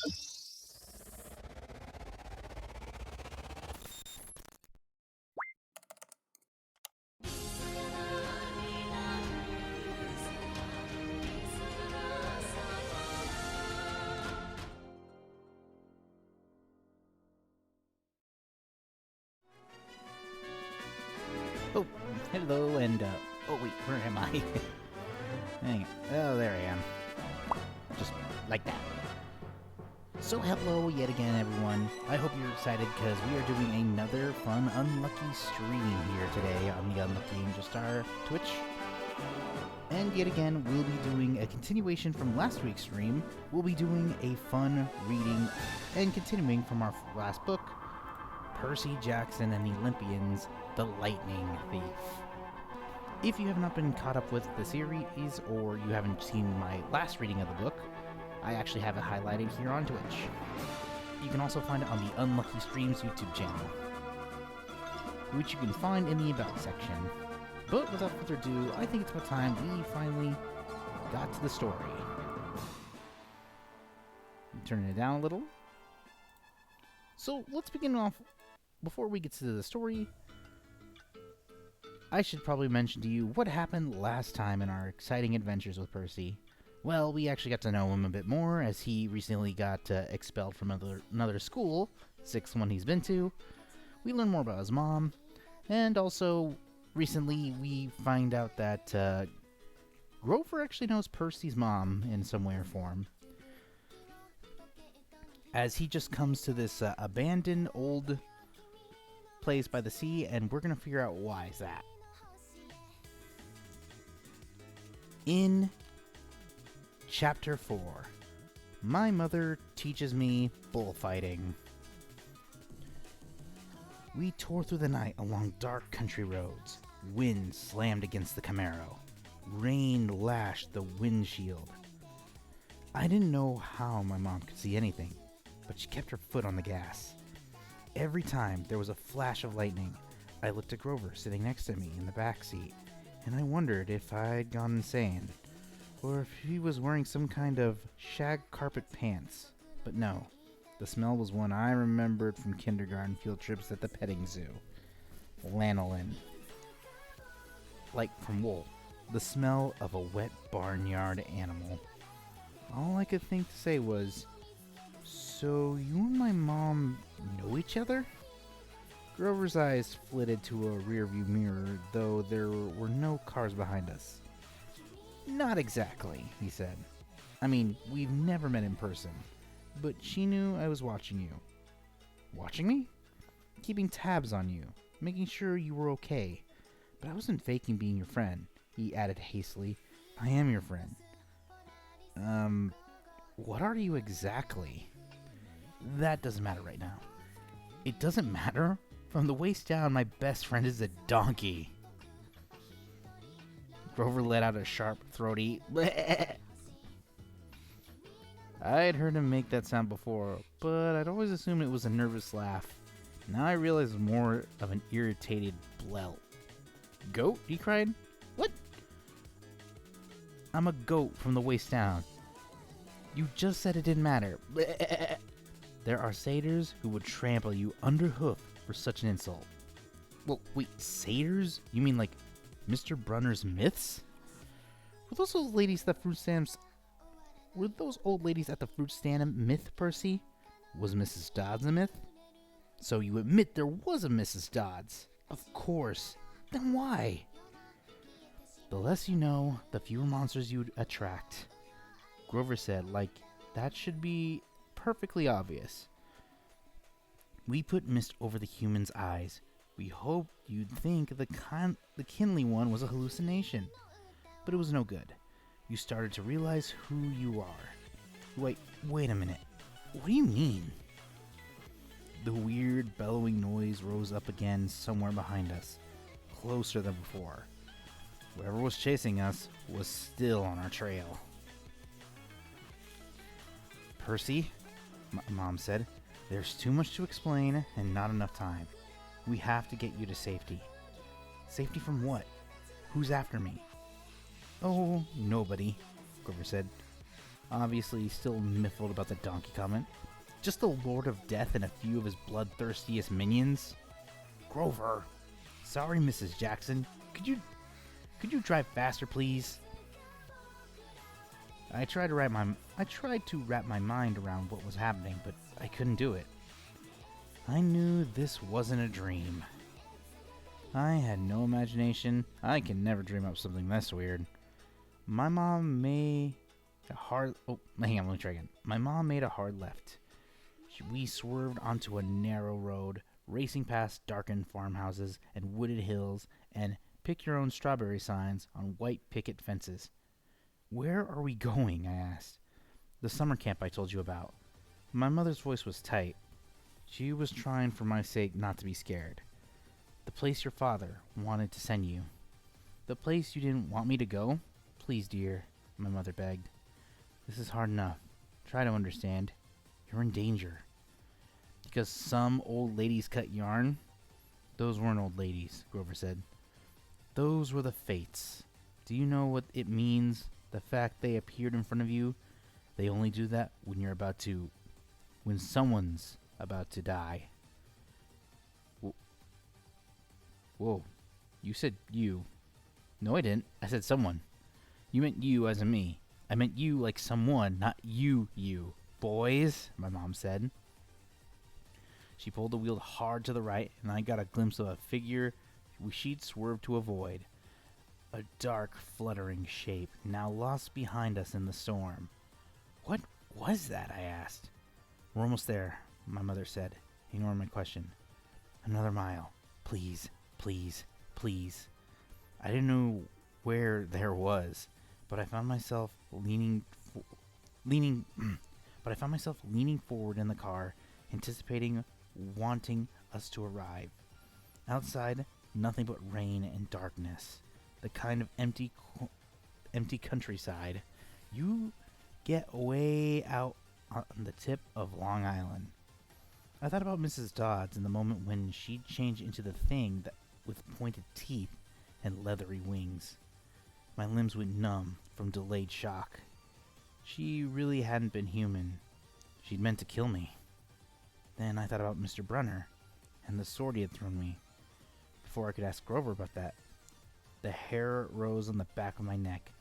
Oh, hello, and, oh wait, where am I? Hang on. Oh, there I am. Just like that. So hello yet again, everyone. I hope you're excited because we are doing another fun Unlucky stream here today on the Unlucky Angel Star Twitch. And yet again, we'll be doing a continuation from last week's stream. We'll be doing a fun reading and continuing from our last book, Percy Jackson and the Olympians, The Lightning Thief. If you have not been caught up with the series, or you haven't seen my last reading of the book, I actually have it highlighted here on Twitch. You can also find it on the Unlucky Streams YouTube channel, which you can find in the About section. But without further ado, I think it's about time we finally got to the story. Turning it down a little. So let's begin off. Before we get to the story, I should probably mention to you what happened last time in our exciting adventures with Percy. Well, we actually got to know him a bit more as he recently got expelled from another school, sixth one he's been to. We learned more about his mom, and also recently we find out that Grover actually knows Percy's mom in some way or form, as he just comes to this abandoned old place by the sea, and we're gonna figure out why is that. In Chapter 4, my mother teaches me bullfighting. We tore through the night along dark country roads. Wind slammed against the Camaro. Rain lashed the windshield. I didn't know how my mom could see anything, but she kept her foot on the gas. Every time there was a flash of lightning, I looked at Grover sitting next to me in the back seat, and I wondered if I'd gone insane, or if he was wearing some kind of shag carpet pants. But no, the smell was one I remembered from kindergarten field trips at the petting zoo. Lanolin. Like from wool. The smell of a wet barnyard animal. All I could think to say was, "So you and my mom know each other?" Grover's eyes flitted to a rearview mirror, though there were no cars behind us. "Not exactly," he said. "I mean, we've never met in person, but she knew I was watching you." "Watching me?" "Keeping tabs on you, making sure you were okay. But I wasn't faking being your friend," he added hastily. "I am your friend." What are you exactly?" "That doesn't matter right now." "It doesn't matter? From the waist down, my best friend is a donkey." Grover let out a sharp, throaty bleh. I'd heard him make that sound before, but I'd always assumed it was a nervous laugh. Now I realize it was more of an irritated blelt. "Goat?" he cried. "What?" "I'm a goat from the waist down." "You just said it didn't matter." Bleh. "There are satyrs who would trample you underhoof for such an insult." "Well, wait, satyrs? You mean like Mr. Brunner's myths?" Were those old ladies at the fruit stand a myth, Percy? Was Mrs. Dodds a myth? So you admit there was a Mrs. Dodds? Of course. Then why? The less you know, the fewer monsters you'd attract. Grover said, like that should be perfectly obvious. We put mist over the human's eyes. We hoped you'd think the Kinley one was a hallucination. But it was no good. You started to realize who you are. Wait a minute. What do you mean? The weird bellowing noise rose up again somewhere behind us, closer than before. Whoever was chasing us was still on our trail. "Percy," Mom said, "there's too much to explain and not enough time. We have to get you to safety." "Safety from what? Who's after me?" "Oh, nobody," Grover said. obviously still miffled about the donkey comment. Just the Lord of Death and a few of his bloodthirstiest minions? Grover! Sorry, Mrs. Jackson. Could you drive faster, please? I tried to wrap my mind around what was happening, but I couldn't do it. I knew this wasn't a dream. I had no imagination. I can never dream up something this weird. My mom made a hard... Oh, hang on, let me try again. My mom made a hard left. We swerved onto a narrow road, racing past darkened farmhouses and wooded hills and pick-your-own-strawberry signs on white picket fences. Where are we going? I asked. The summer camp I told you about. My mother's voice was tight. She was trying for my sake not to be scared. The place your father wanted to send you. The place you didn't want me to go? Please, dear, my mother begged. This is hard enough. Try to understand. You're in danger. Because some old ladies cut yarn? Those weren't old ladies, Grover said. Those were the fates. Do you know what it means? The fact they appeared in front of you? They only do that when someone's about to die. Whoa. You said you. No, I didn't. I said someone. You meant you as in me. I meant you like someone, not you. Boys, my mom said. She pulled the wheel hard to the right, and I got a glimpse of a figure she'd swerved to avoid. A dark, fluttering shape, now lost behind us in the storm. What was that? I asked. We're almost there, my mother said, ignoring my question. Another mile. Please. I didn't know where there was, but I found myself leaning forward in the car, anticipating wanting us to arrive. Outside, nothing but rain and darkness. The kind of empty countryside you get way out on the tip of Long Island. I thought about Mrs. Dodds in the moment when she'd change into the thing with pointed teeth and leathery wings. My limbs went numb from delayed shock. She really hadn't been human. She'd meant to kill me. Then I thought about Mr. Brunner and the sword he had thrown me. Before I could ask Grover about that, the hair rose on the back of my neck.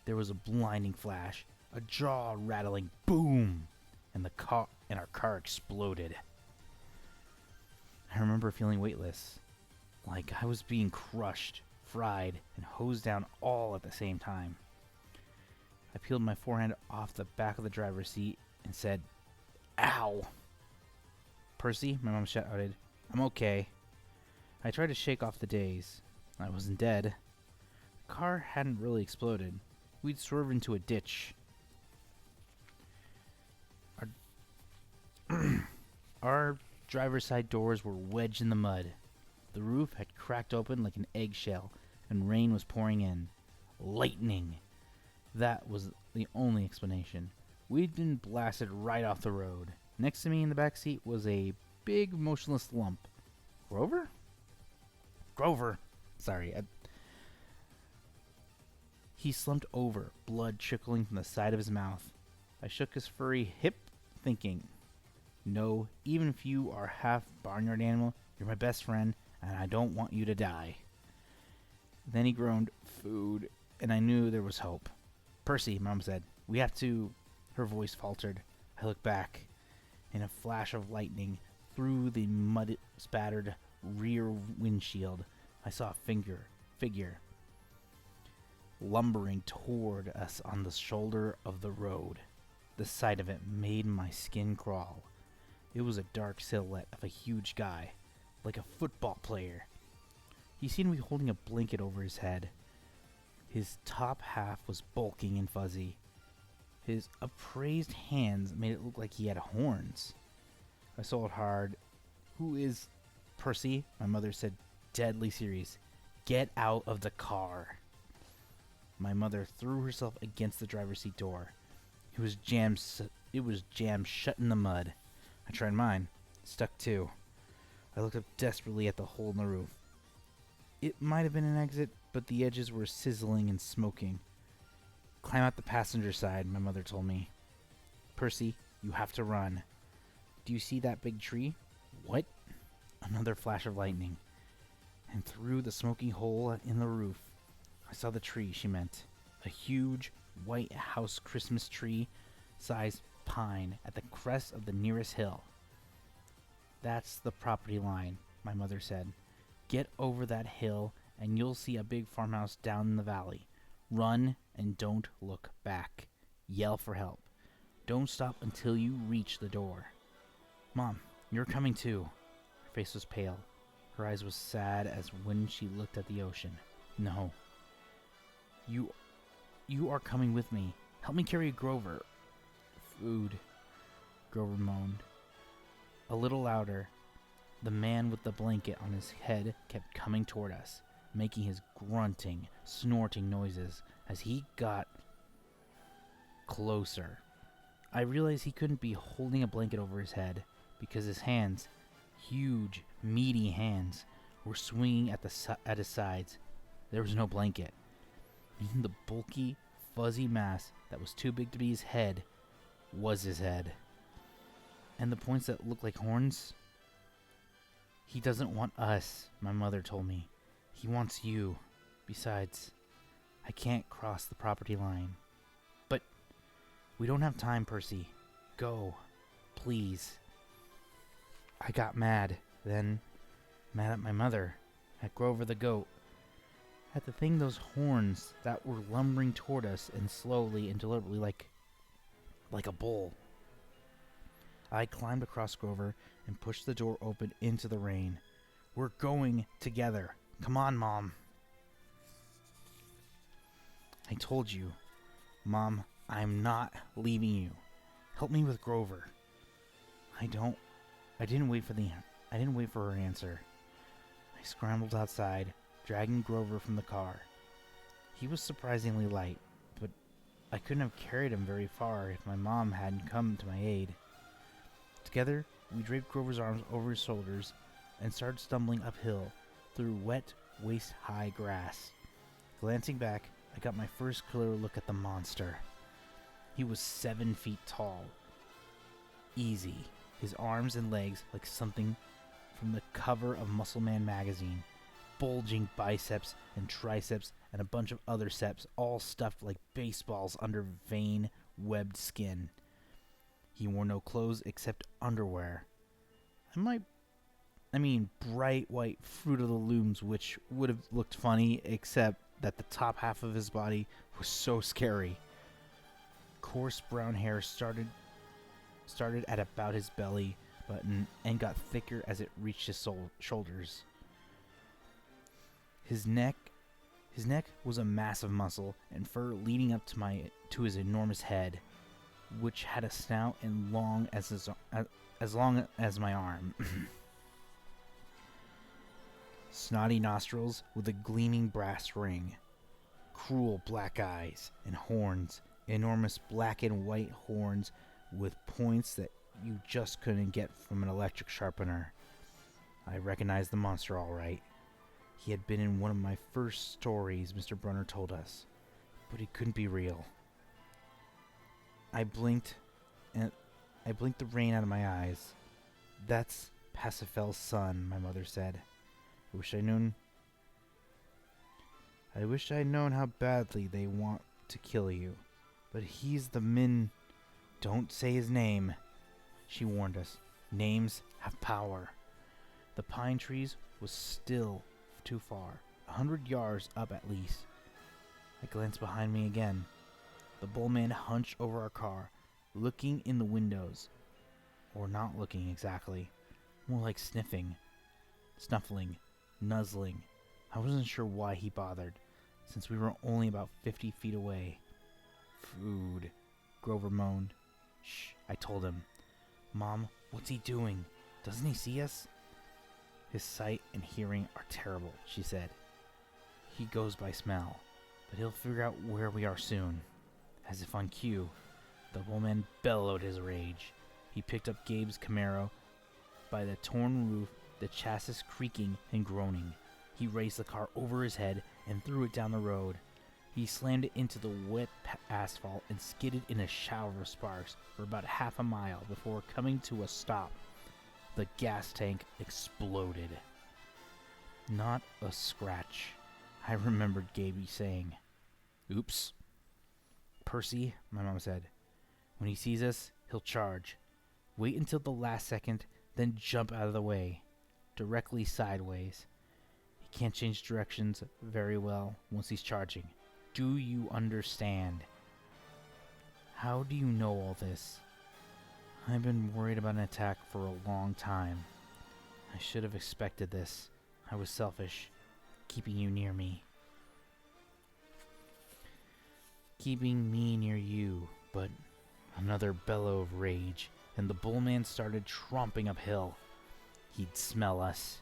There was a blinding flash, a jaw-rattling boom, and our car exploded. I remember feeling weightless, like I was being crushed, fried, and hosed down all at the same time. I peeled my forehand off the back of the driver's seat and said, Ow! Percy, my mom shouted, I'm okay. I tried to shake off the daze. I wasn't dead. The car hadn't really exploded. We'd swerved into a ditch. Our driver's side doors were wedged in the mud. The roof had cracked open like an eggshell, and rain was pouring in. Lightning! That was the only explanation. We'd been blasted right off the road. Next to me in the back seat was a big, motionless lump. Grover? Sorry. He slumped over, blood trickling from the side of his mouth. I shook his furry hip, thinking, No, even if you are half barnyard animal, you're my best friend, and I don't want you to die. Then he groaned, Food, and I knew there was hope. Percy, Mom said, we have to... Her voice faltered. I looked back. In a flash of lightning, through the mud-spattered rear windshield, I saw a figure lumbering toward us on the shoulder of the road. The sight of it made my skin crawl. It was a dark silhouette of a huge guy, like a football player. He seemed to be holding a blanket over his head. His top half was bulking and fuzzy. His upraised hands made it look like he had horns. I swallowed hard. Who is Percy? My mother said, deadly serious. Get out of the car. My mother threw herself against the driver's seat door. It was jammed shut in the mud. I tried mine. It stuck too. I looked up desperately at the hole in the roof. It might have been an exit, but the edges were sizzling and smoking. Climb out the passenger side, my mother told me. Percy, you have to run. Do you see that big tree? What? Another flash of lightning. And through the smoky hole in the roof, I saw the tree she meant. A huge white house Christmas tree sized pine at the crest of the nearest hill. That's the property line, my mother said. Get over that hill and you'll see a big farmhouse down in the valley. Run and don't look back. Yell for help. Don't stop until you reach the door. Mom, you're coming too. Her face was pale. Her eyes was sad as when she looked at the ocean. No. You are coming with me. Help me carry Grover. Food, Grover moaned. A little louder, the man with the blanket on his head kept coming toward us, making his grunting, snorting noises as he got closer. I realized he couldn't be holding a blanket over his head because his hands, huge, meaty hands, were swinging at his sides. There was no blanket. Even the bulky, fuzzy mass that was too big to be his head was his head. And the points that looked like horns? He doesn't want us, my mother told me. He wants you. Besides, I can't cross the property line. But we don't have time, Percy. Go. Please. I got mad. Then, mad at my mother. At Grover the goat. At the thing those horns that were lumbering toward us and slowly and deliberately like a bull. I climbed across Grover and pushed the door open into the rain. We're going together. Come on, Mom. I told you, Mom, I'm not leaving you. Help me with Grover. I didn't wait for her answer. I scrambled outside, dragging Grover from the car. He was surprisingly light, but I couldn't have carried him very far if my mom hadn't come to my aid. Together, we draped Grover's arms over his shoulders and started stumbling uphill through wet, waist-high grass. Glancing back, I got my first clear look at the monster. He was 7 feet tall. Easy, his arms and legs like something from the cover of Muscle Man magazine. Bulging biceps and triceps and a bunch of other seps, all stuffed like baseballs under vein, webbed skin. He wore no clothes except underwear. Bright white Fruit of the Looms, which would have looked funny, except that the top half of his body was so scary. Coarse brown hair started at about his belly button and got thicker as it reached his shoulders. His neck was a mass of muscle and fur leading up to his enormous head, which had a snout and long as my arm. Snotty nostrils with a gleaming brass ring, cruel black eyes and horns, enormous black and white horns with points that you just couldn't get from an electric sharpener. I recognized the monster all right. He had been in one of my first stories Mr. Brunner told us, but he couldn't be real. I blinked the rain out of my eyes. That's Pasiphae's son, my mother said. I wish I'd known how badly they want to kill you. But he's the min... Don't say his name, she warned us. Names have power. The pine trees was still too far, 100 yards up at least. I glanced behind me again. The bullman hunched over our car, looking in the windows. Or not looking exactly. More like sniffing, snuffling, nuzzling. I wasn't sure why he bothered, since we were only about 50 feet away. Food, Grover moaned. Shh, I told him. Mom, what's he doing? Doesn't he see us? His sight and hearing are terrible, she said. He goes by smell, but he'll figure out where we are soon. As if on cue, the bullman bellowed his rage. He picked up Gabe's Camaro by the torn roof, the chassis creaking and groaning. He raised the car over his head and threw it down the road. He slammed it into the wet asphalt and skidded in a shower of sparks for about half a mile before coming to a stop. The gas tank exploded. Not a scratch, I remembered Gaby saying. Oops. Percy, my mom said. When he sees us, he'll charge. Wait until the last second, then jump out of the way. Directly sideways. He can't change directions very well once he's charging. Do you understand? How do you know all this? I've been worried about an attack for a long time. I should have expected this. I was selfish, keeping you near me. Keeping me near you, but another bellow of rage, and the bullman started tromping uphill. He'd smell us.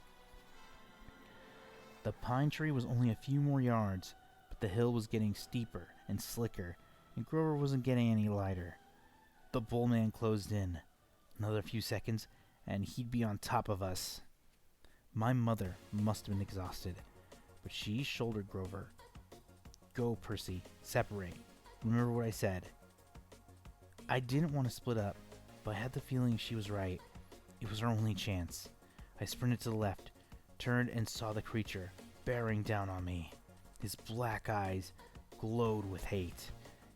The pine tree was only a few more yards, but the hill was getting steeper and slicker, and Grover wasn't getting any lighter. The bullman closed in. Another few seconds, and he'd be on top of us. My mother must have been exhausted, but she shouldered Grover. Go, Percy. Separate. Remember what I said. I didn't want to split up, but I had the feeling she was right. It was our only chance. I sprinted to the left, turned and saw the creature bearing down on me. His black eyes glowed with hate.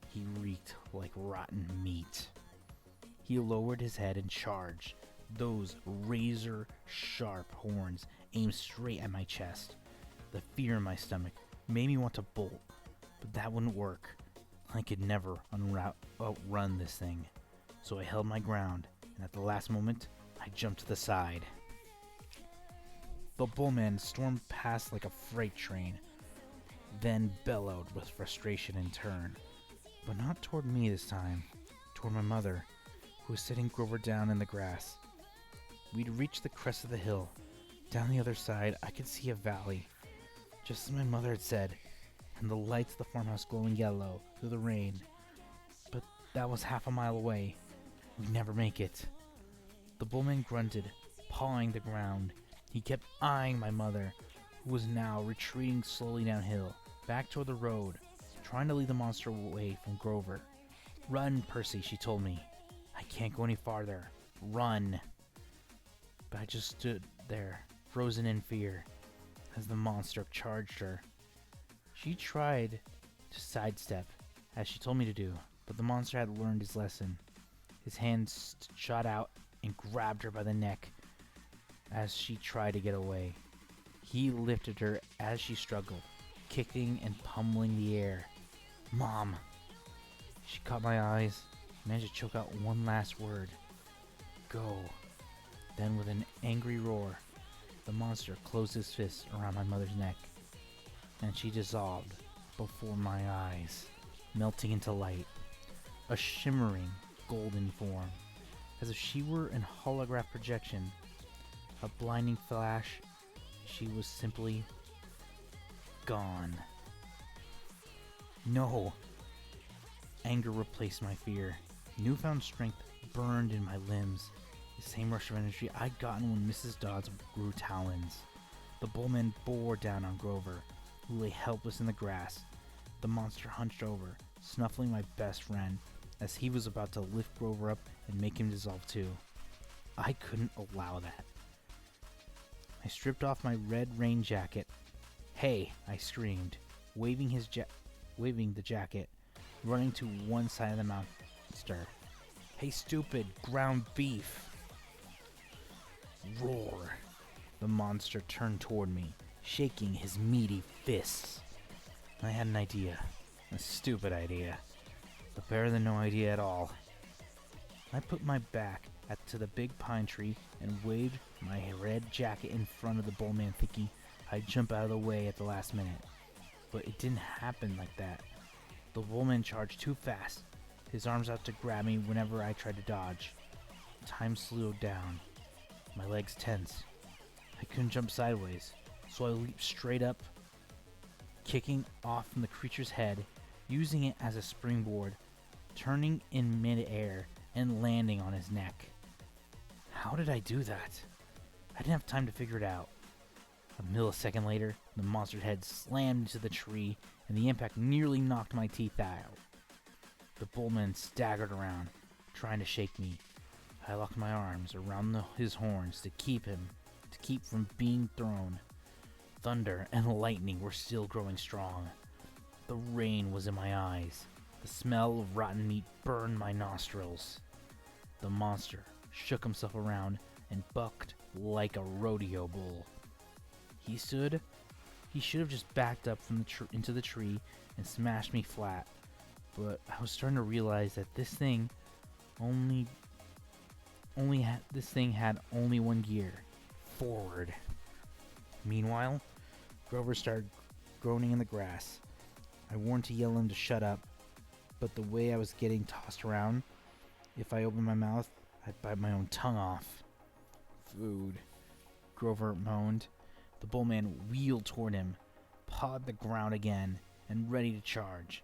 He reeked like rotten meat. He lowered his head and charged. Those razor-sharp horns aimed straight at my chest. The fear in my stomach made me want to bolt, but that wouldn't work. I could never outrun this thing. So I held my ground, and at the last moment, I jumped to the side. The bullman stormed past like a freight train, then bellowed with frustration in turn. But not toward me this time, toward my mother, who was sitting Grover down in the grass. We'd reached the crest of the hill. Down the other side, I could see a valley, just as my mother had said, and the lights of the farmhouse glowing yellow through the rain. But that was half a mile away. We'd never make it. The bullman grunted, pawing the ground. He kept eyeing my mother, who was now retreating slowly downhill, back toward the road, trying to lead the monster away from Grover. Run, Percy, she told me. I can't go any farther. Run. But I just stood there, frozen in fear, as the monster charged her. She tried to sidestep, as she told me to do, but the monster had learned his lesson. His hand shot out and grabbed her by the neck as she tried to get away. He lifted her as she struggled, kicking and pummeling the air. Mom! She caught my eyes, managed to choke out one last word. Go. Then with an angry roar, the monster closed his fist around my mother's neck, and she dissolved before my eyes, melting into light, a shimmering golden form, as if she were an holograph projection. A blinding flash, she was simply gone. No! Anger replaced my fear. Newfound strength burned in my limbs. The same rush of energy I'd gotten when Mrs. Dodds grew talons. The bullman bore down on Grover, who lay helpless in the grass. The monster hunched over, snuffling my best friend, as he was about to lift Grover up and make him dissolve too. I couldn't allow that. I stripped off my red rain jacket. Hey, I screamed, waving the jacket, running to one side of the monster. Hey, stupid, ground beef! Roar! The monster turned toward me, shaking his meaty fists. I had an idea. A stupid idea. But better than no idea at all. I put my back to the big pine tree and waved my red jacket in front of the bullman, thinking I'd jump out of the way at the last minute. But it didn't happen like that. The bullman charged too fast, his arms out to grab me whenever I tried to dodge. Time slowed down. My legs tense. I couldn't jump sideways, so I leaped straight up, kicking off from the creature's head, using it as a springboard, turning in mid-air and landing on his neck. How did I do that? I didn't have time to figure it out. A millisecond later, the monster's head slammed into the tree, and the impact nearly knocked my teeth out. The bullman staggered around, trying to shake me. I locked my arms around his horns to keep from being thrown. Thunder and lightning were still growing strong. The rain was in my eyes. The smell of rotten meat burned my nostrils. The monster shook himself around and bucked like a rodeo bull. He should have just backed up from into the tree and smashed me flat. But I was starting to realize that this thing had only one gear, forward. Meanwhile, Grover started groaning in the grass. I warned to yell him to shut up, but the way I was getting tossed around, if I opened my mouth, I'd bite my own tongue off. Food, Grover moaned. The bullman wheeled toward him, pawed the ground again, and ready to charge.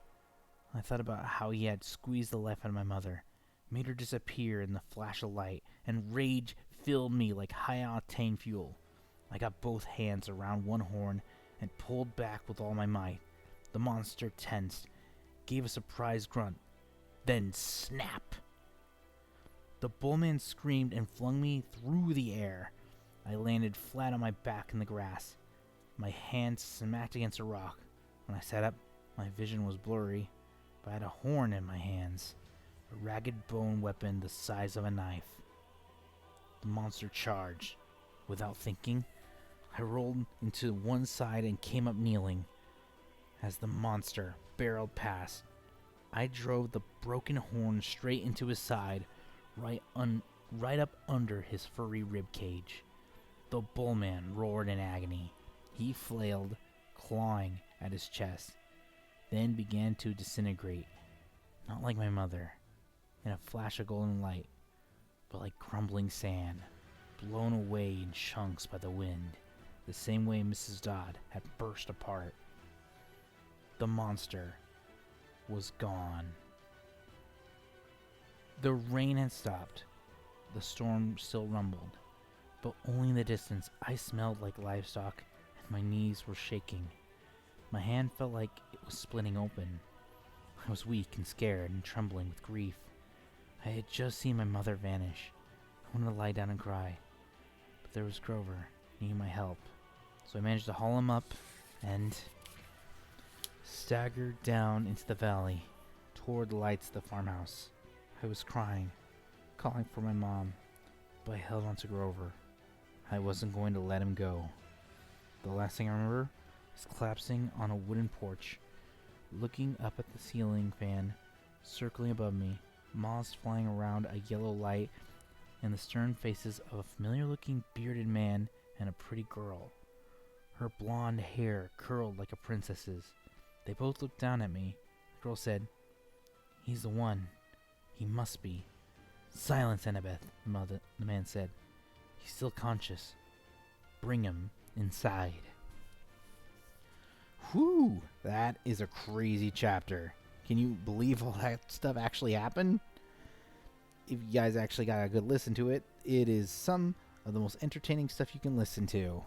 I thought about how he had squeezed the life out of my mother, made her disappear in the flash of light, and rage filled me like high-octane fuel. I got both hands around one horn and pulled back with all my might. The monster tensed, gave a surprised grunt, then snap! The bullman screamed and flung me through the air. I landed flat on my back in the grass. My hand smacked against a rock. When I sat up, my vision was blurry, but I had a horn in my hands, a ragged bone weapon the size of a knife. The monster charged. Without thinking, I rolled into one side and came up kneeling. As the monster barreled past, I drove the broken horn straight into his side, right up under his furry rib cage. The bullman roared in agony. He flailed, clawing at his chest, then began to disintegrate, not like my mother, in a flash of golden light, but like crumbling sand, blown away in chunks by the wind, the same way Mrs. Dodd had burst apart. The monster was gone. The rain had stopped. The storm still rumbled, but only in the distance I smelled like livestock and my knees were shaking. My hand felt like it was splitting open. I was weak and scared and trembling with grief. I had just seen my mother vanish. I wanted to lie down and cry, but there was Grover, needing my help. So I managed to haul him up and staggered down into the valley toward the lights of the farmhouse. I was crying, calling for my mom, but I held on to Grover. I wasn't going to let him go. The last thing I remember is collapsing on a wooden porch, looking up at the ceiling fan circling above me, moths flying around a yellow light, and the stern faces of a familiar-looking bearded man and a pretty girl. Her blonde hair curled like a princess's. They both looked down at me. The girl said, "He's the one. He must be." "Silence, Annabeth," the man said. "He's still conscious. Bring him inside." Whew, that is a crazy chapter. Can you believe all that stuff actually happened? If you guys actually got a good listen to it, it is some of the most entertaining stuff you can listen to.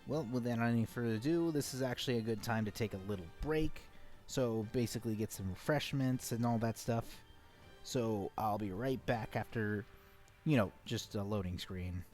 Well, without any further ado, this is actually a good time to take a little break. So basically get some refreshments and all that stuff. So I'll be right back after, just a loading screen.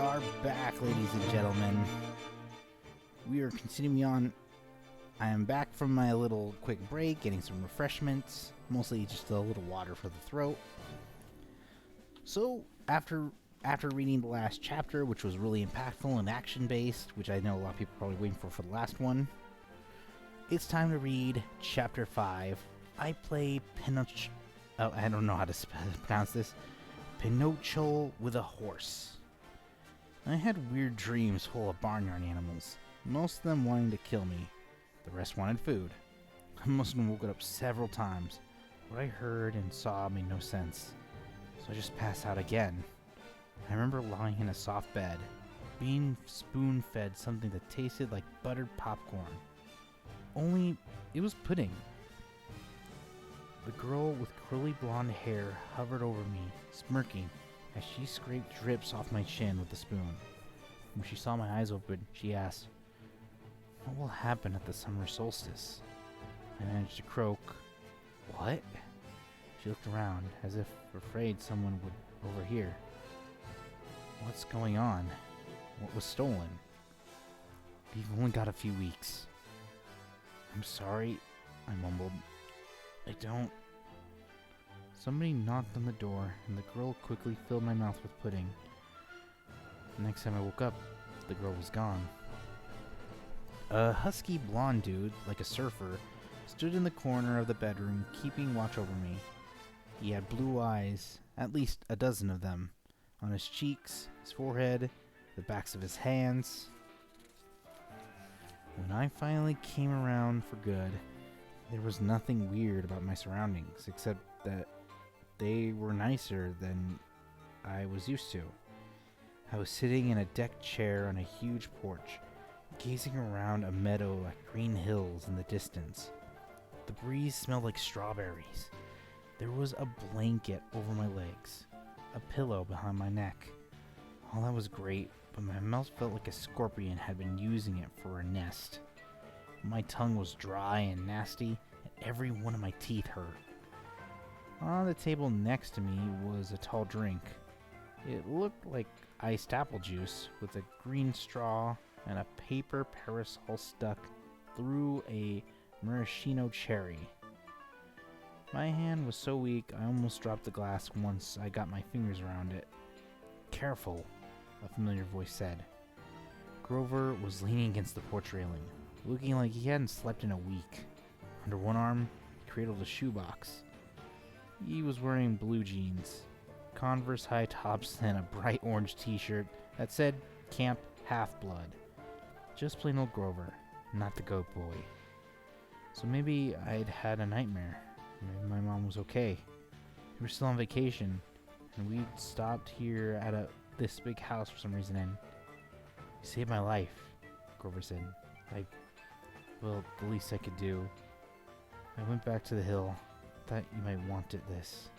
are back, ladies and gentlemen. We are continuing on. I am back from my little quick break, getting some refreshments, mostly just a little water for the throat. So, after reading the last chapter, which was really impactful and action-based, which I know a lot of people are probably waiting for the last one, it's time to read Chapter 5. I play Pinocchio. Oh, I don't know how to pronounce this. Pinocchio with a horse. I had weird dreams full of barnyard animals, most of them wanting to kill me. The rest wanted food. I must have woken up several times. What I heard and saw made no sense, so I just passed out again. I remember lying in a soft bed, being spoon-fed something that tasted like buttered popcorn. Only, it was pudding. The girl with curly blonde hair hovered over me, smirking, as she scraped drips off my chin with a spoon. When she saw my eyes open, she asked, "What will happen at the summer solstice?" I managed to croak, "What?" She looked around, as if afraid someone would overhear. "What's going on? What was stolen?" "We've only got a few weeks." "I'm sorry," I mumbled. "I don't..." Somebody knocked on the door, and the girl quickly filled my mouth with pudding. The next time I woke up, the girl was gone. A husky blonde dude, like a surfer, stood in the corner of the bedroom, keeping watch over me. He had blue eyes, at least a dozen of them, on his cheeks, his forehead, the backs of his hands. When I finally came around for good, there was nothing weird about my surroundings, except that they were nicer than I was used to. I was sitting in a deck chair on a huge porch, gazing around a meadow like green hills in the distance. The breeze smelled like strawberries. There was a blanket over my legs, a pillow behind my neck. All that was great, but my mouth felt like a scorpion had been using it for a nest. My tongue was dry and nasty, and every one of my teeth hurt. On the table next to me was a tall drink. It looked like iced apple juice with a green straw and a paper parasol stuck through a maraschino cherry. My hand was so weak I almost dropped the glass once I got my fingers around it. "Careful," a familiar voice said. Grover was leaning against the porch railing, looking like he hadn't slept in a week. Under one arm, he cradled a shoebox. He was wearing blue jeans, Converse high tops, and a bright orange t-shirt that said Camp Half-Blood. Just plain old Grover, not the goat boy. So maybe I'd had a nightmare. Maybe my mom was okay. We were still on vacation, and we'd stopped here at this big house for some reason, and "You saved my life," Grover said. Well, the least I could do. I went back to the hill. Thought you might wanted this."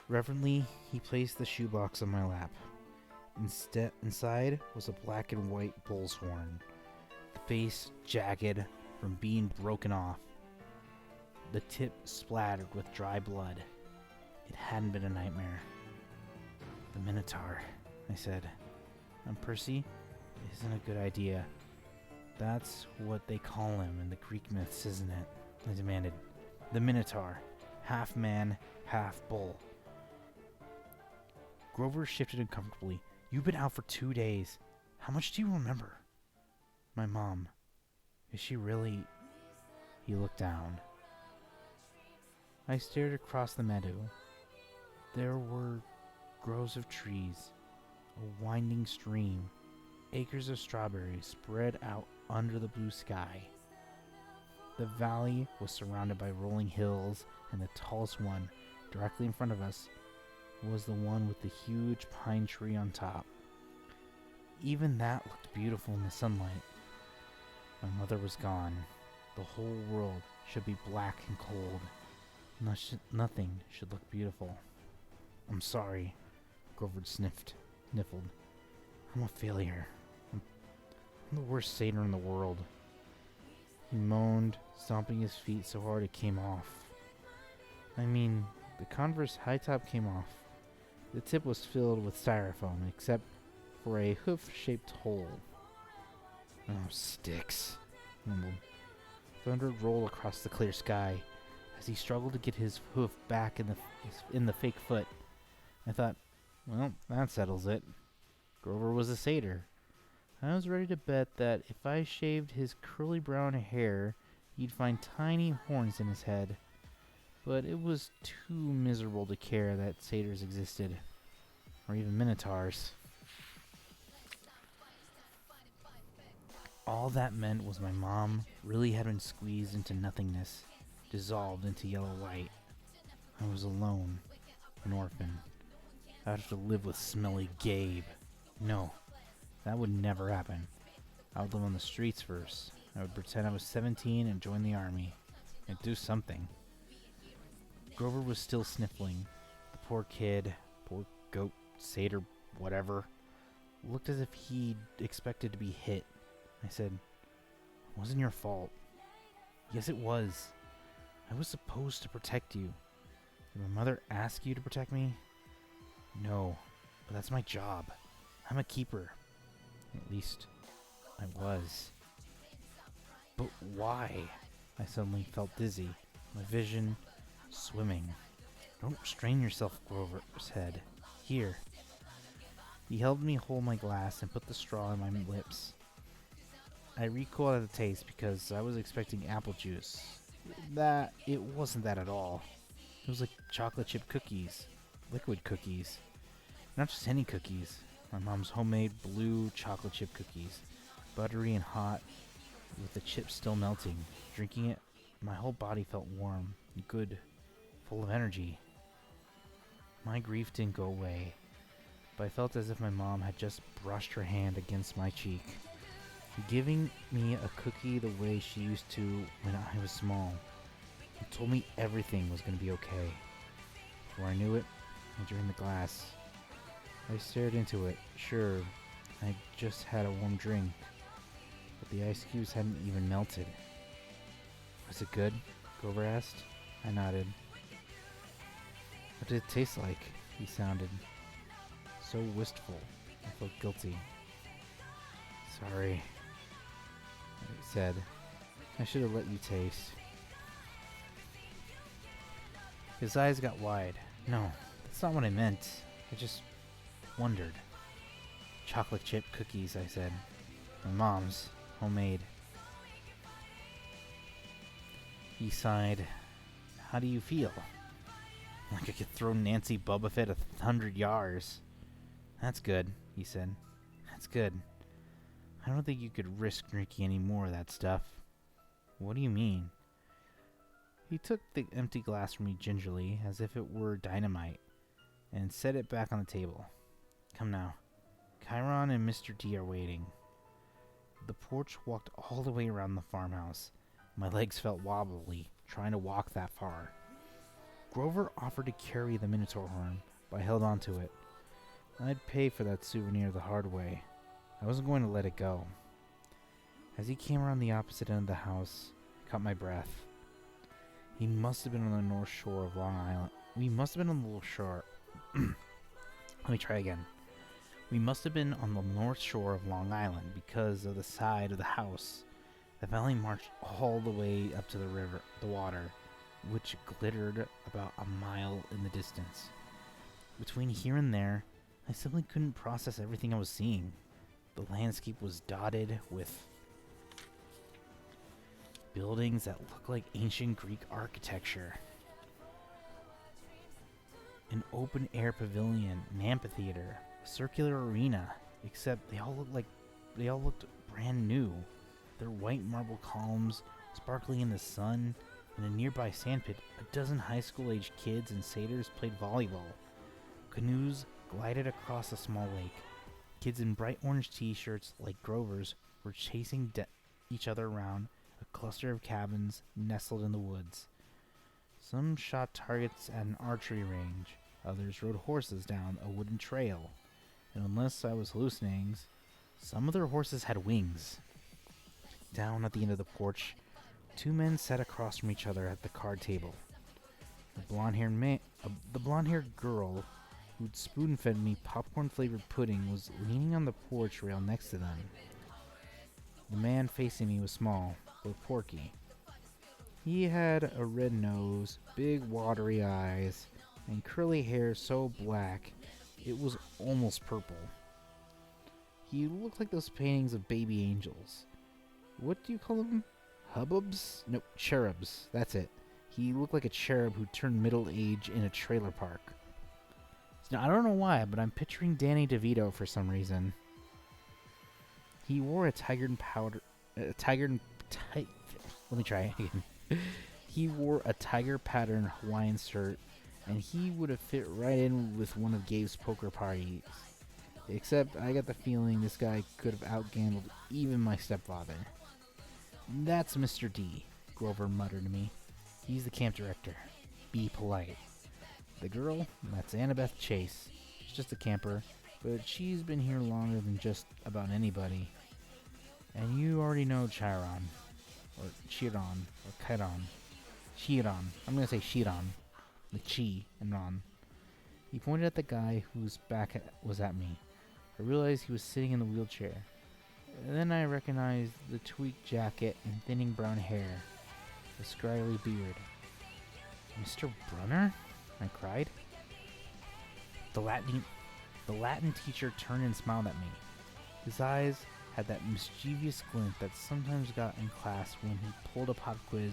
Reverently, he placed the shoebox on my lap. Inside was a black and white bull's horn, the face jagged from being broken off, the tip splattered with dry blood. It hadn't been a nightmare. "The Minotaur," I said. "Percy, isn't a good idea. That's what they call him in the Greek myths, isn't it?" I demanded. "The Minotaur, half man, half bull." Grover shifted uncomfortably. "You've been out for 2 days. How much do you remember?" "My mom. Is she really..." He looked down. I stared across the meadow. There were groves of trees, a winding stream, acres of strawberries spread out under the blue sky. The valley was surrounded by rolling hills, and the tallest one, directly in front of us, was the one with the huge pine tree on top. Even that looked beautiful in the sunlight. My mother was gone. The whole world should be black and cold. Nothing should look beautiful. "I'm sorry," Grover sniffled. "I'm a failure. I'm the worst satyr in the world." He moaned, stomping his feet so hard it came off. I mean, the Converse high top came off, The tip was filled with styrofoam, except for a hoof-shaped hole. Oh, sticks, he mumbled. Thunder rolled across the clear sky as he struggled to get his hoof back in the fake foot. I thought, well, that settles it. Grover was a satyr. I was ready to bet that if I shaved his curly brown hair, he'd find tiny horns in his head. But it was too miserable to care that satyrs existed, or even minotaurs. All that meant was my mom really had been squeezed into nothingness, dissolved into yellow light. I was alone, an orphan. I'd have to live with smelly Gabe. No, that would never happen. I would live on the streets first. I would pretend I was 17 and join the army. I'd do something. Grover was still sniffling. The poor kid, poor goat, satyr, whatever, looked as if he'd expected to be hit. I said, "It wasn't your fault." "Yes, it was. I was supposed to protect you." "Did my mother ask you to protect me?" "No, but that's my job. I'm a keeper." At least, I was. But why? I suddenly felt dizzy, my vision swimming. "Don't strain yourself," Grover said. "Here." He helped me hold my glass and put the straw in my lips. I recoiled at the taste because I was expecting apple juice. It wasn't that at all. It was like chocolate chip cookies, liquid cookies. Not just any cookies. My mom's homemade blue chocolate chip cookies, buttery and hot, with the chips still melting. Drinking it, my whole body felt warm, good, full of energy. My grief didn't go away, but I felt as if my mom had just brushed her hand against my cheek, giving me a cookie the way she used to when I was small, and told me everything was going to be okay. Before I knew it, I drained the glass. I stared into it. Sure, I just had a warm drink, but the ice cubes hadn't even melted. "Was it good?" Grover asked. I nodded. "What did it taste like?" He sounded so wistful. I felt guilty. "Sorry," I said. "I should have let you taste." His eyes got wide. "No, that's not what I meant. I just wondered." "Chocolate chip cookies," I said. "My mom's, homemade." He sighed. "How do you feel?" "Like I could throw Nancy Boba Fett 100 yards. "That's good," he said. "That's good. I don't think you could risk drinking any more of that stuff." "What do you mean?" He took the empty glass from me gingerly, as if it were dynamite, and set it back on the table. "Come now. Chiron and Mr. D are waiting." The porch walked all the way around the farmhouse. My legs felt wobbly, trying to walk that far. Grover offered to carry the Minotaur horn, but I held on to it. I'd pay for that souvenir the hard way. I wasn't going to let it go. As he came around the opposite end of the house, I caught my breath. He must have been on the north shore of Long Island. We must have been on the north shore. Let me try again. We must have been on the north shore of Long Island because of the side of the house. The valley marched all the way up to the river, the water, which glittered about a mile in the distance. Between here and there, I simply couldn't process everything I was seeing. The landscape was dotted with buildings that looked like ancient Greek architecture. An open-air pavilion, an amphitheater, a circular arena, except they all looked brand new. Their white marble columns sparkling in the sun. In a nearby sandpit, a dozen high school-aged kids and satyrs played volleyball. Canoes glided across a small lake. Kids in bright orange t-shirts like Grover's were chasing each other around a cluster of cabins nestled in the woods. Some shot targets at an archery range. Others rode horses down a wooden trail. And unless I was hallucinating, some of their horses had wings. Down at the end of the porch, two men sat across from each other at the card table. The blonde-haired girl who'd spoon-fed me popcorn-flavored pudding, was leaning on the porch rail next to them. The man facing me was small, but porky. He had a red nose, big watery eyes, and curly hair so black it was almost purple. He looked like those paintings of baby angels. What do you call them? Hubbubs? No, cherubs. That's it. He looked like a cherub who turned middle-aged in a trailer park. Now, I don't know why, but I'm picturing Danny DeVito for some reason. He wore a let me try again. He wore a tiger pattern Hawaiian shirt, and he would have fit right in with one of Gabe's poker parties. Except I got the feeling this guy could have outgambled even my stepfather. That's Mr. D, Grover muttered to me. He's the camp director. Be polite. The girl, that's Annabeth Chase. She's just a camper, but she's been here longer than just about anybody. And you already know Chiron. Or Chiron. Or Chiron. Chiron. I'm going to say Chiron. The Chi and Ron. He pointed at the guy whose back was at me. I realized he was sitting in the wheelchair. And then I recognized the tweaked jacket and thinning brown hair. The scraggly beard. Mr. Brunner? I cried. The Latin teacher turned and smiled at me. His eyes had that mischievous glint that sometimes got in class when he pulled a pop quiz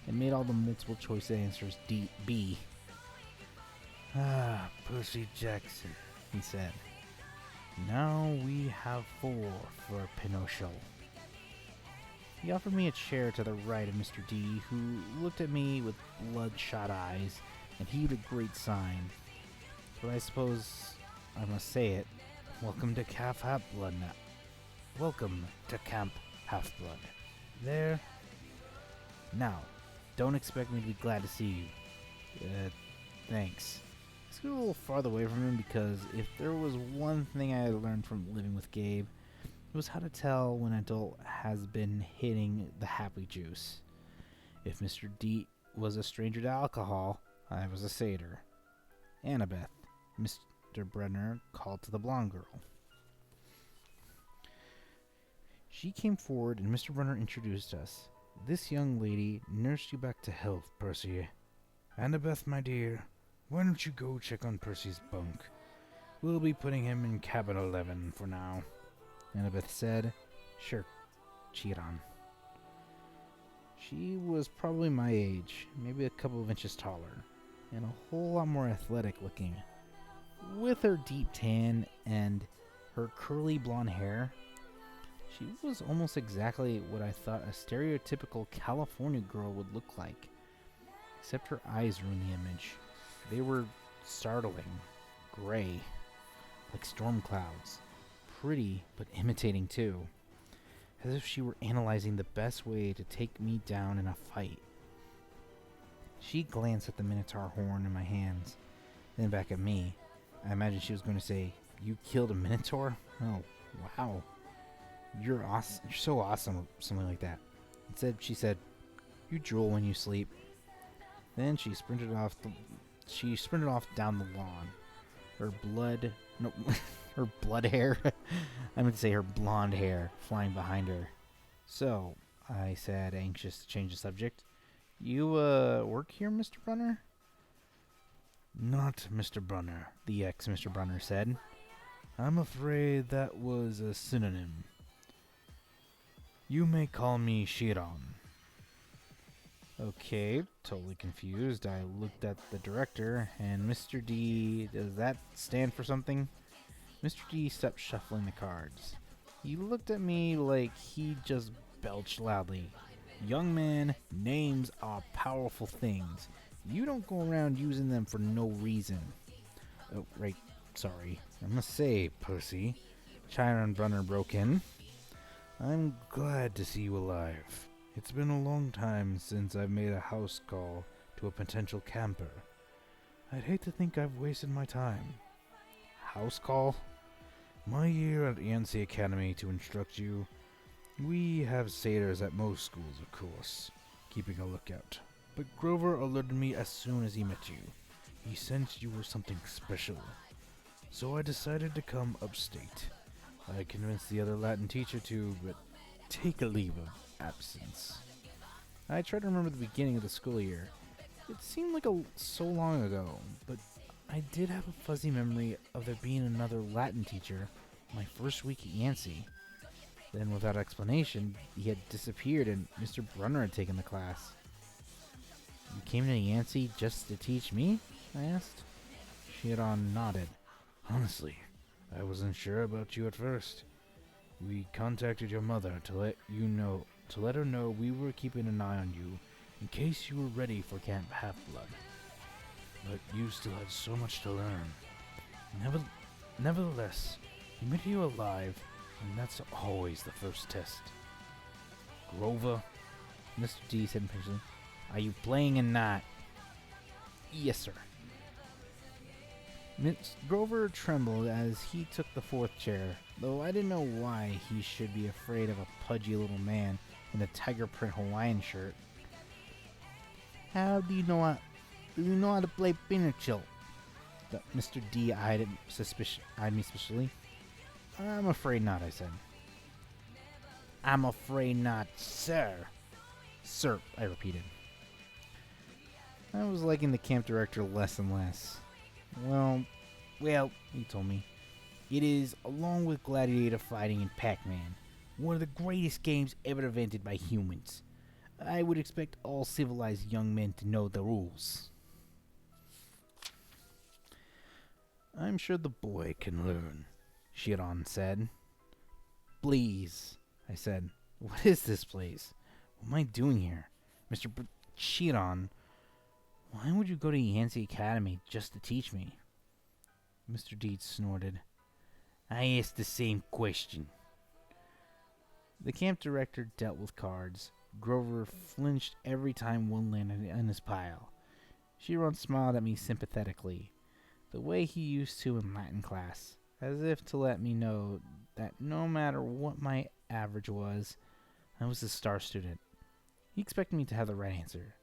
and made all the multiple choice answers B. Ah, Percy Jackson, he said. Now we have 4 for Pinocchio. He offered me a chair to the right of Mr. D, who looked at me with bloodshot eyes and heaved a great sign. But I suppose I must say it. Welcome to Camp Half-Blood now. Welcome to Camp Half-Blood. There. Now, don't expect me to be glad to see you. Thanks. Let's go a little farther away from him, because if there was one thing I had learned from living with Gabe, it was how to tell when an adult has been hitting the happy juice. If Mr. D was a stranger to alcohol, I was a satyr. Annabeth, Mr. Brenner called to the blonde girl. She came forward and Mr. Brenner introduced us. This young lady nursed you back to health, Percy. Annabeth, my dear, why don't you go check on Percy's bunk? We'll be putting him in cabin 11 for now. Annabeth said, Sure, Chiron. She was probably my age, maybe a couple of inches taller, and a whole lot more athletic looking. With her deep tan and her curly blonde hair, she was almost exactly what I thought a stereotypical California girl would look like. Except her eyes ruined the image. They were startling, gray, like storm clouds. Pretty, but imitating too. As if she were analyzing the best way to take me down in a fight. She glanced at the Minotaur horn in my hands, then back at me. I imagined she was going to say, "You killed a Minotaur? Oh, wow. You're awesome. You're so awesome," or something like that. Instead, she said, "You drool when you sleep." Then she sprinted off down the lawn. Her blood hair. I meant to say her blonde hair flying behind her. So, I said, anxious to change the subject. You, work here, Mr. Brunner? Not Mr. Brunner, the ex-Mr. Brunner said. I'm afraid that was a synonym. You may call me Chiron. Okay, totally confused. I looked at the director, and Mr. D, does that stand for something? Mr. D stopped shuffling the cards. He looked at me like he just belched loudly. Young man, names are powerful things. You don't go around using them for no reason. Oh, right, sorry. I must say, Percy, Chiron Brunner broke in. I'm glad to see you alive. It's been a long time since I've made a house call to a potential camper. I'd hate to think I've wasted my time. House call? My year at Yancey Academy to instruct you. We have satyrs at most schools, of course, keeping a lookout. But Grover alerted me as soon as he met you. He sensed you were something special. So I decided to come upstate. I convinced the other Latin teacher to take a leave of absence. I tried to remember the beginning of the school year. It seemed like so long ago, but I did have a fuzzy memory of there being another Latin teacher my first week at Yancey. Then, without explanation, he had disappeared and Mr. Brunner had taken the class. You came to Yancey just to teach me? I asked. Chiron nodded. Honestly, I wasn't sure about you at first. We contacted your mother to let her know we were keeping an eye on you in case you were ready for Camp Half-Blood. But you still had so much to learn. Nevertheless, we made you alive, and that's always the first test. Grover, Mr. D said impatiently, are you playing and not? Yes, sir. Grover trembled as he took the fourth chair, though I didn't know why he should be afraid of a pudgy little man in a tiger print Hawaiian shirt. How do you know how to play pinochle? Mr. D eyed me suspiciously. I'm afraid not, I said. I'm afraid not, sir. Sir, I repeated. I was liking the camp director less and less. Well, he told me, it is, along with gladiator fighting and Pac-Man, one of the greatest games ever invented by humans. I would expect all civilized young men to know the rules. I'm sure the boy can learn, Chiron said. Please, I said. What is this place? What am I doing here? Mr. Chiron, why would you go to Yancey Academy just to teach me? Mr. Deeds snorted. I asked the same question. The camp director dealt with cards. Grover flinched every time one landed in his pile. Chiron smiled at me sympathetically, the way he used to in Latin class, as if to let me know that no matter what my average was, I was a star student. He expected me to have the right answer.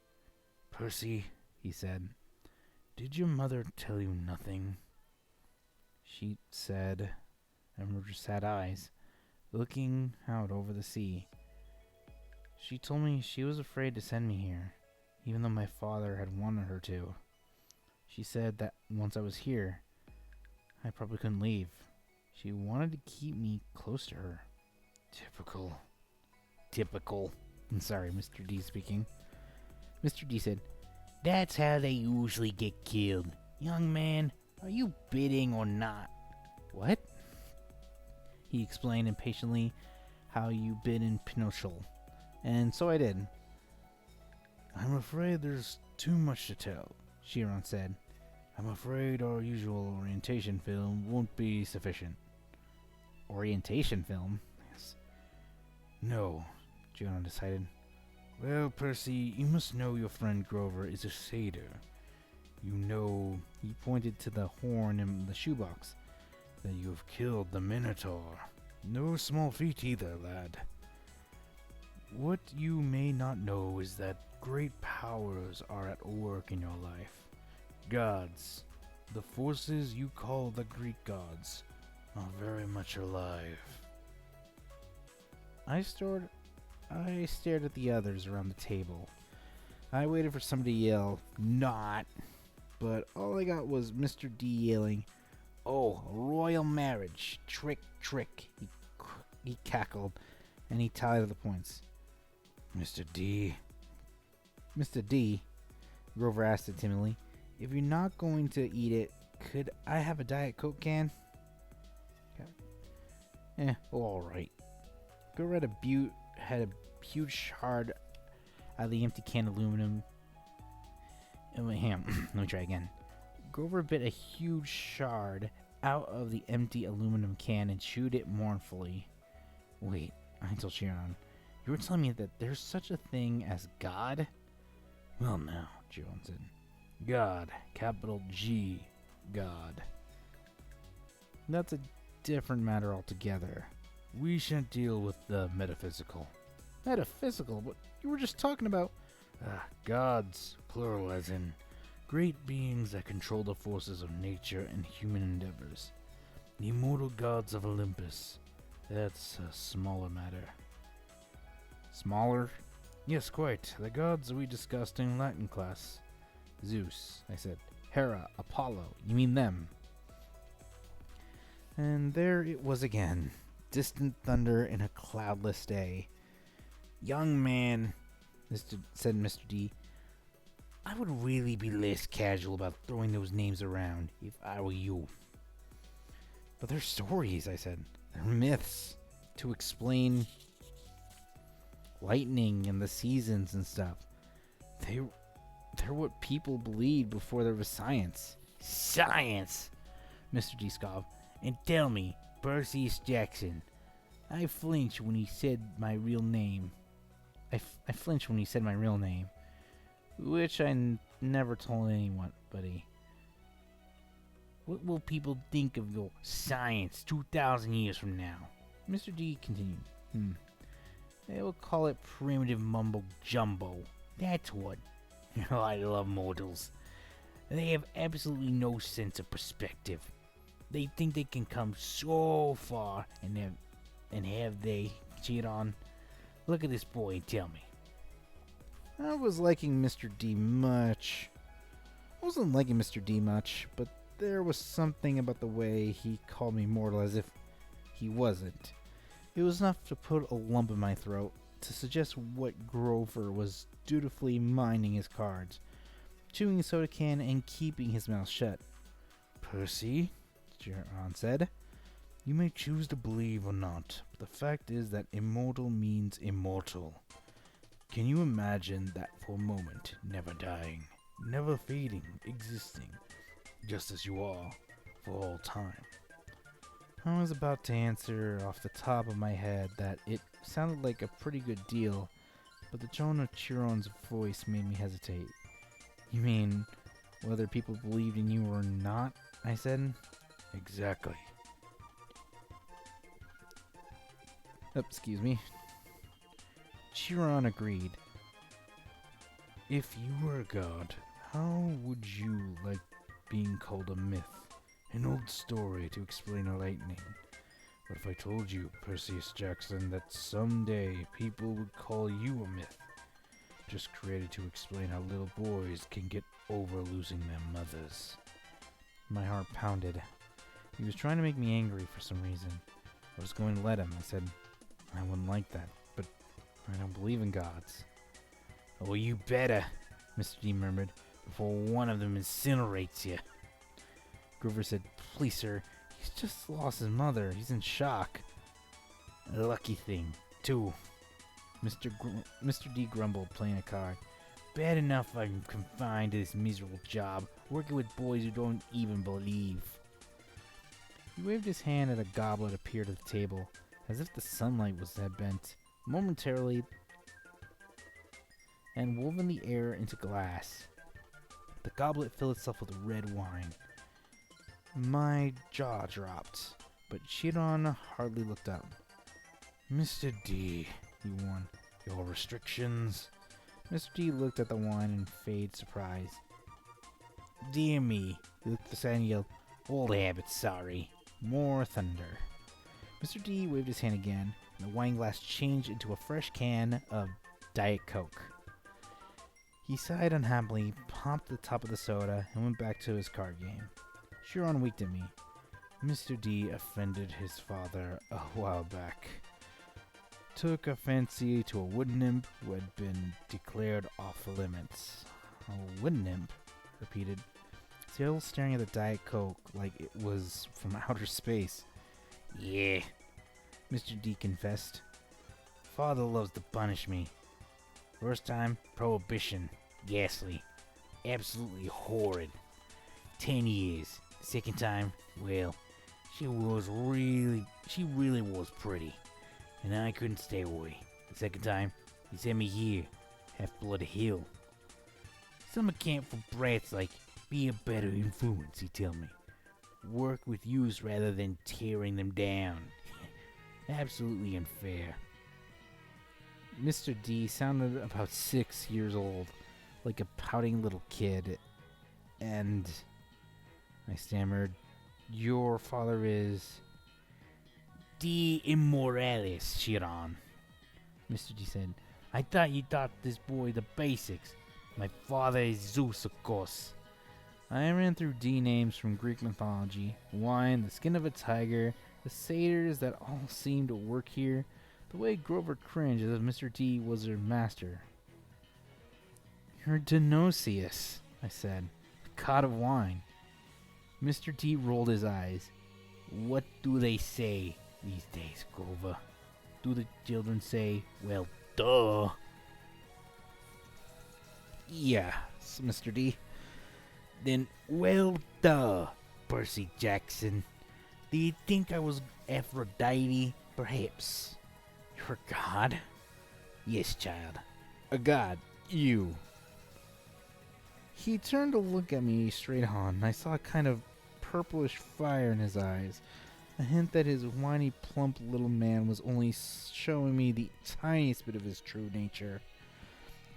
Percy, he said, did your mother tell you nothing? She said, and with sad eyes, looking out over the sea. She told me she was afraid to send me here, even though my father had wanted her to. She said that once I was here, I probably couldn't leave. She wanted to keep me close to her. Typical. I'm sorry, Mr. D speaking. Mr. D said, that's how they usually get killed. Young man, are you bidding or not? What? He explained impatiently how you bid in Pinochle. And so I did. I'm afraid there's too much to tell, Chiron said. I'm afraid our usual orientation film won't be sufficient. Orientation film? Yes. No, Chiron decided. Well, Percy, you must know your friend Grover is a satyr. You know, he pointed to the horn in the shoebox, that you have killed the Minotaur. No small feat either, lad. What you may not know is that great powers are at work in your life. Gods, the forces you call the Greek gods, are very much alive. I stared at the others around the table. I waited for somebody to yell, not, but all I got was Mr. D yelling, oh, a royal marriage, trick. He cackled, and he tallied the points. Mr. D, Grover asked it timidly, if you're not going to eat it, could I have a Diet Coke can? Alright. Grover had a huge shard out of the empty can of aluminum. Let me try again. Grover bit a huge shard out of the empty aluminum can and chewed it mournfully. Wait, I told Chiron, you were telling me that there's such a thing as God? Well now, Chiron said. God, capital G, God. That's a different matter altogether. We shan't deal with the metaphysical. Metaphysical? But you were just talking about... gods, plural as in great beings that control the forces of nature and human endeavors. The immortal gods of Olympus. That's a smaller matter. Smaller? Yes, quite. The gods we discussed in Latin class. Zeus, I said. Hera, Apollo. You mean them? And there it was again. Distant thunder in a cloudless day. Young man, said Mr. D, I would really be less casual about throwing those names around if I were you. But they're stories, I said. They're myths to explain lightning and the seasons and stuff. They're what people believed before there was science. Science! Mr. D scoffed. And tell me, Percy Jackson. I flinched when he said my real name. I flinched when he said my real name. Which I never told anyone, buddy. What will people think of your science 2,000 years from now? Mr. D continued. They will call it primitive mumbo jumbo. That's what. I love mortals. They have absolutely no sense of perspective. They think they can come so far and have they cheat on. Look at this boy and tell me. I was liking Mr. D much. I wasn't liking Mr. D much, but there was something about the way he called me mortal as if he wasn't. It was enough to put a lump in my throat, to suggest what Grover was dutifully minding his cards, chewing a soda can and keeping his mouth shut. Percy, Chiron said, you may choose to believe or not, but the fact is that immortal means immortal. Can you imagine that for a moment, never dying, never fading, existing, just as you are, for all time? I was about to answer off the top of my head that it sounded like a pretty good deal, but the tone of Chiron's voice made me hesitate. You mean, whether people believed in you or not? I said. Exactly. Excuse me. Chiron agreed. If you were a god, how would you like being called a myth? An old story to explain a lightning. What if I told you, Percy Jackson, that someday people would call you a myth? Just created to explain how little boys can get over losing their mothers. My heart pounded. He was trying to make me angry for some reason. I was going to let him. I said, I wouldn't like that, but I don't believe in gods. Oh, you better, Mr. D murmured, before one of them incinerates you. Grover said, please, sir, he's just lost his mother. He's in shock. A lucky thing, too. Mr. D grumbled, playing a card. Bad enough I'm confined to this miserable job, working with boys who don't even believe. He waved his hand at a goblet appeared at the table, as if the sunlight had bent momentarily and woven the air into glass. The goblet filled itself with red wine. My jaw dropped, but Chiron hardly looked up. Mr. D, he warned, your restrictions? Mr. D looked at the wine in feigned surprise. Dear me, he looked at the sand and yelled, old habit, sorry. More thunder. Mr. D waved his hand again, and the wine glass changed into a fresh can of Diet Coke. He sighed unhappily, popped the top of the soda, and went back to his card game. Chiron winked at me. Mr. D offended his father a while back. Took a fancy to a wood nymph who had been declared off limits. A wood nymph? Repeated, still staring at the Diet Coke like it was from outer space. Yeah, Mr. D confessed. Father loves to punish me. First time, prohibition. Ghastly. Absolutely horrid. 10 years. Second time, well, she really was pretty. And I couldn't stay away. The second time, he sent me here. Half-Blood Hill. Summer camp for brats like be a better influence, he tell me. Work with youths rather than tearing them down. Absolutely unfair. Mr. D sounded about 6 years old, like a pouting little kid, and I stammered, your father is De Immortalis, Chiron. Mr. D said, I thought you taught this boy the basics. My father is Zeus, of course. I ran through D names from Greek mythology, wine, the skin of a tiger, the satyrs that all seemed to work here, the way Grover cringed as if Mr. D was their master. You're Dionysius, I said, the god of wine. Mr. D rolled his eyes. What do they say these days, Grover? Do the children say, well, duh? Yeah, Mr. D. Then, well, duh, Percy Jackson. Do you think I was Aphrodite? Perhaps. You're a god? Yes, child. A god. You. He turned to look at me straight on, and I saw a kind of purplish fire in his eyes, a hint that his whiny, plump little man was only showing me the tiniest bit of his true nature.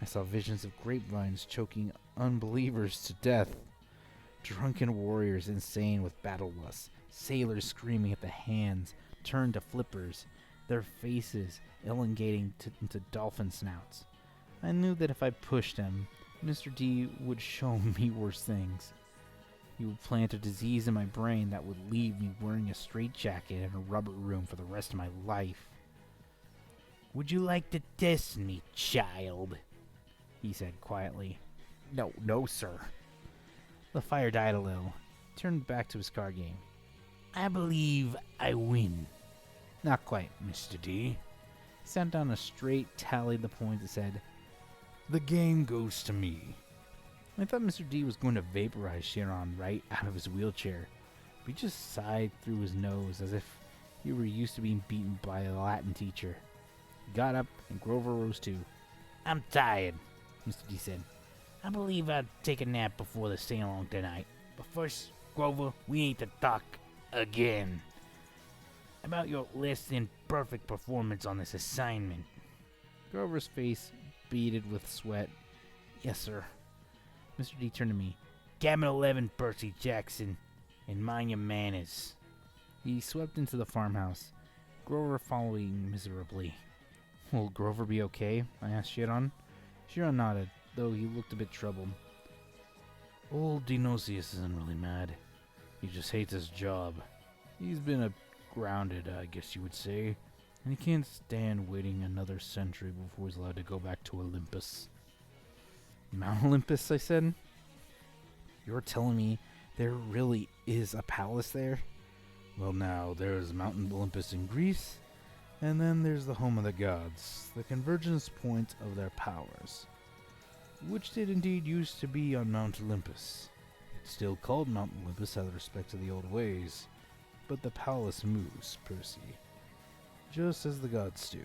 I saw visions of grapevines choking unbelievers to death, drunken warriors insane with battle lust, sailors screaming at the hands turned to flippers, their faces elongating into dolphin snouts. I knew that if I pushed him, Mr. D would show me worse things. He would plant a disease in my brain that would leave me wearing a straitjacket in a rubber room for the rest of my life. Would you like to test me, child? He said quietly. No, sir. The fire died a little. He turned back to his card game. I believe I win. Not quite, Mr. D. He sat down a straight, tallied the points, and said, the game goes to me. I thought Mr. D was going to vaporize Chiron right out of his wheelchair, but he just sighed through his nose as if he were used to being beaten by a Latin teacher. He got up, and Grover rose too. I'm tired, Mr. D said. I believe I'll take a nap before the sing-along tonight. But first, Grover, we need to talk again about your less than perfect performance on this assignment. Grover's face beaded with sweat. Yes, sir. Mr. D turned to me. Cabin 11, Percy Jackson, and mind your manners. He swept into the farmhouse, Grover following miserably. Will Grover be okay? I asked Chiron. Chiron nodded, though he looked a bit troubled. Old Dionysius isn't really mad. He just hates his job. He's been grounded, I guess you would say, and he can't stand waiting another century before he's allowed to go back to Olympus. Mount Olympus, I said. You're telling me there really is a palace there? Well, now, there's Mount Olympus in Greece, and then there's the home of the gods, the convergence point of their powers, which did indeed used to be on Mount Olympus. It's still called Mount Olympus out of respect to the old ways, but the palace moves, Percy, just as the gods do.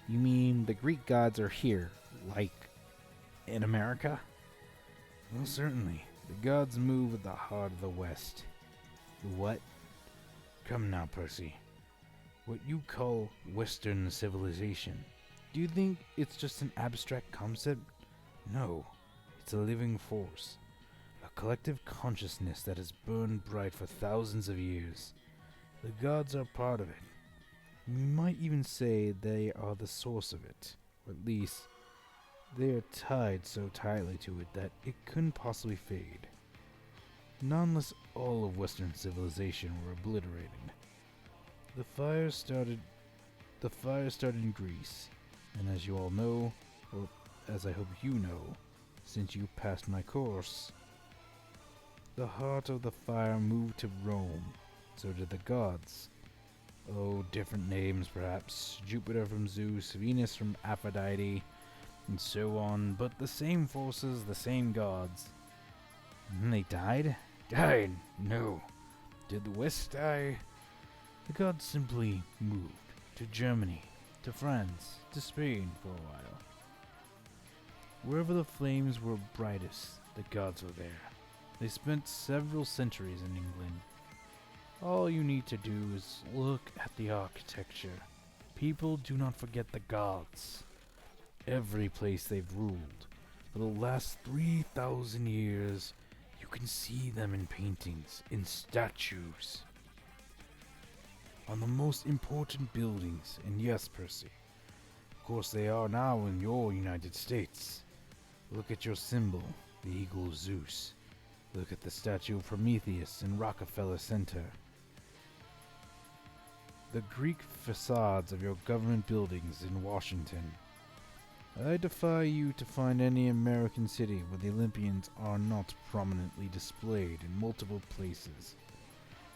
You mean the Greek gods are here, like in America? Well, certainly. The gods move at the heart of the West. The what? Come now, Percy. What you call Western civilization, do you think it's just an abstract concept? No, it's a living force. A collective consciousness that has burned bright for thousands of years. The gods are part of it. We might even say they are the source of it, or at least they are tied so tightly to it that it couldn't possibly fade. Not unless all of Western civilization were obliterated. The fire started in Greece, and as you all know, or as I hope you know, since you passed my course, the heart of the fire moved to Rome. So did the gods. Oh, different names perhaps. Jupiter from Zeus, Venus from Aphrodite, and so on, but the same forces, the same gods. And they died? Died? No. Did the West die? The gods simply moved to Germany, to France, to Spain for a while. Wherever the flames were brightest, the gods were there. They spent several centuries in England. All you need to do is look at the architecture. People do not forget the gods. Every place they've ruled, for the last 3,000 years, You can see them in paintings, in statues, on the most important buildings. And yes, Percy, of course they are now in your United States. Look at your symbol, the eagle Zeus. Look at the statue of Prometheus in Rockefeller Center. The Greek facades of your government buildings in Washington. I defy you to find any American city where the Olympians are not prominently displayed in multiple places.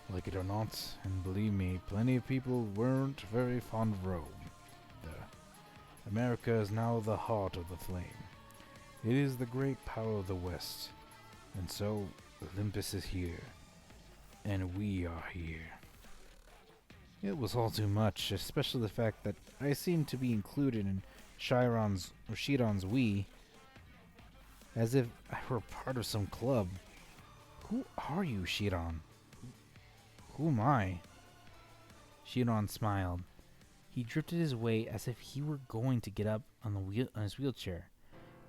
Like it or not, and believe me, plenty of people weren't very fond of Rome. America is now the heart of the flame. It is the great power of the West. And so, Olympus is here. And we are here. It was all too much, especially the fact that I seemed to be included in Chiron's we, as if I were part of some club. Who are you, Chiron? Who am I? Chiron smiled. He drifted his way as if he were going to get up on his wheelchair,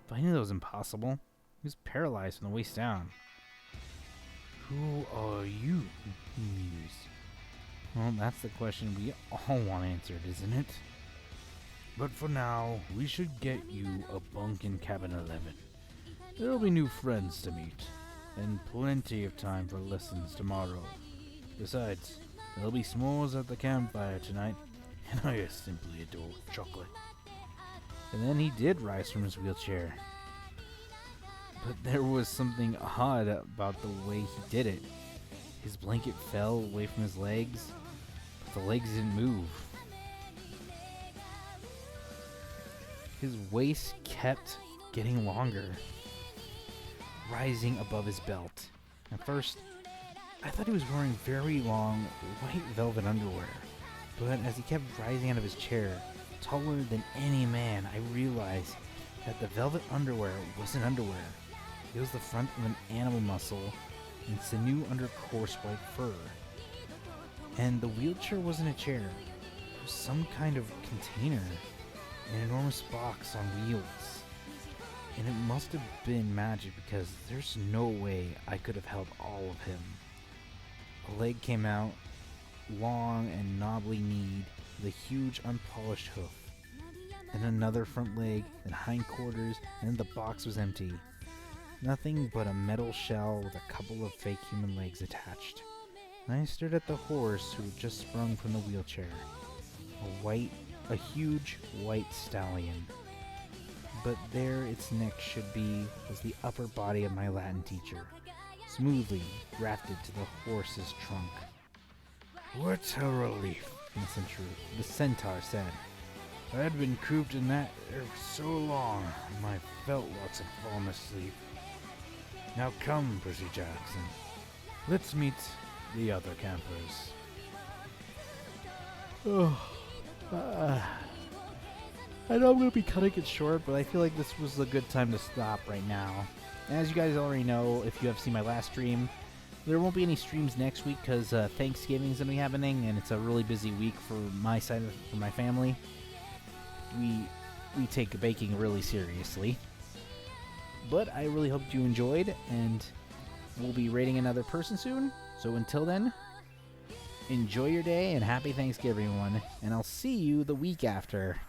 but I knew that was impossible. He was paralyzed from the waist down. Who are you? He mused. Well, that's the question we all want answered, isn't it? But for now, we should get you a bunk in cabin 11. There'll be new friends to meet, and plenty of time for lessons tomorrow. Besides, there'll be s'mores at the campfire tonight, and I simply adore chocolate. And then he did rise from his wheelchair. But there was something odd about the way he did it. His blanket fell away from his legs, but the legs didn't move. His waist kept getting longer, rising above his belt. At first, I thought he was wearing very long white velvet underwear, but as he kept rising out of his chair, taller than any man, I realized that the velvet underwear wasn't underwear. It was the front of an animal muscle and sinew under coarse white fur. And the wheelchair wasn't a chair. It was some kind of container, an enormous box on wheels. And it must have been magic because there's no way I could have held all of him. A leg came out, long and knobbly kneed, with a huge unpolished hoof. Then another front leg, then hindquarters, and then the box was empty. Nothing but a metal shell with a couple of fake human legs attached. And I stared at the horse who had just sprung from the wheelchair. A huge white stallion. But there its neck should be was the upper body of my Latin teacher, smoothly grafted to the horse's trunk. What a relief, the centaur said. I had been cooped in that air for so long, my felt lots had fallen asleep. Now come, Percy Jackson. Let's meet the other campers. I know I'm going to be cutting it short, but I feel like this was a good time to stop right now. As you guys already know, if you have seen my last stream, there won't be any streams next week because Thanksgiving is going to be happening, and it's a really busy week for my side for my family. We take baking really seriously. But I really hope you enjoyed, and we'll be rating another person soon. So until then, enjoy your day and happy Thanksgiving, everyone. And I'll see you the week after.